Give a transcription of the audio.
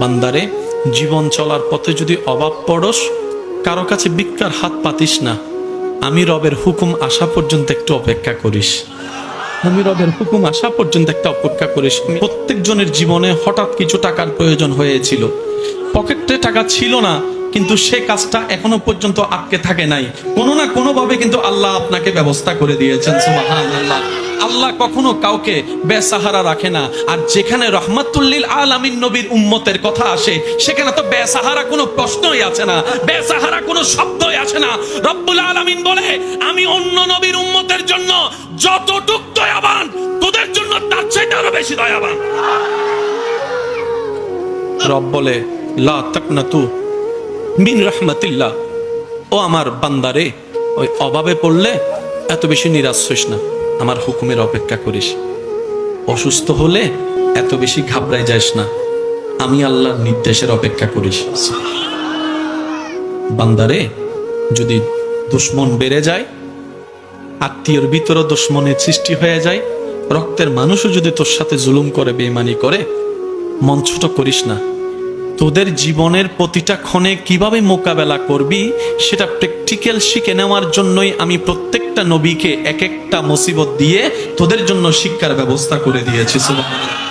বান্দারে, জীবন চলার পথে যদি অভাব পড়স, কারো কাছে ভিক্ষার হাত পাতিস না। আমি রবের হুকুম আসা পর্যন্ত একটু অপেক্ষা করিস। আমি রবের হুকুম আসা পর্যন্ত একটা অপেক্ষা করিস। প্রত্যেক জনের জীবনে হঠাৎ কিছু টাকার প্রয়োজন হয়েছিল, পকেটে টাকা ছিল না, কিন্তু সে কাজটা এখনো পর্যন্ত আটকে থাকে নাই। কোনো না কোনো ভাবে কিন্তু আল্লাহ আপনাকে ব্যবস্থা করে দিয়েছেন। সুবহানাল্লাহ। আল্লাহ কখনো কাউকে বেসাহারা রাখে না। আর যেখানে রহমাতুল্লিল আলামিন নবীর উম্মতের কথা আসে, সেখানে তো বেসাহারা কোনো প্রশ্নই আছে না, বেসাহারা কোনো শব্দই আসে না। রব্বুল আলামিন বলে, আমি অন্য নবীর উম্মতের জন্য যতটুক দয়াবান, তোদের জন্য তার চাইতে আরো বেশি দয়াবান। রব বলে, লা তাকনাতু মিন রাহমাতিল্লাহ। ও আমার বান্দারে, ওই অভাবে পড়লে এত বেশি নিরাশ হইস না, আমার হুকুমের অপেক্ষা করিস। অসুস্থ হলে এত বেশি ঘাবড়াই যাস না, আমি আল্লাহর নির্দেশের অপেক্ষা করিস। বান্দারে, যদি দুশ্মন বেড়ে যায়, আত্মীয়র ভিতরে দুশ্মনের সৃষ্টি হয়ে যায়, রক্তের মানুষও যদি তোর সাথে জুলুম করে, বেঈমানি করে, মন ছোট করিস না। তোদের জীবনের প্রতিটা ক্ষণে কিভাবে মোকাবেলা করবি সেটা প্র্যাকটিক্যাল শিখে নেওয়ার জন্যই আমি প্রত্যেকটা নবীকে এক একটা মুসিবত দিয়ে তোদের জন্য শিক্ষার ব্যবস্থা করে দিয়েছি। সুবহানাল্লাহ।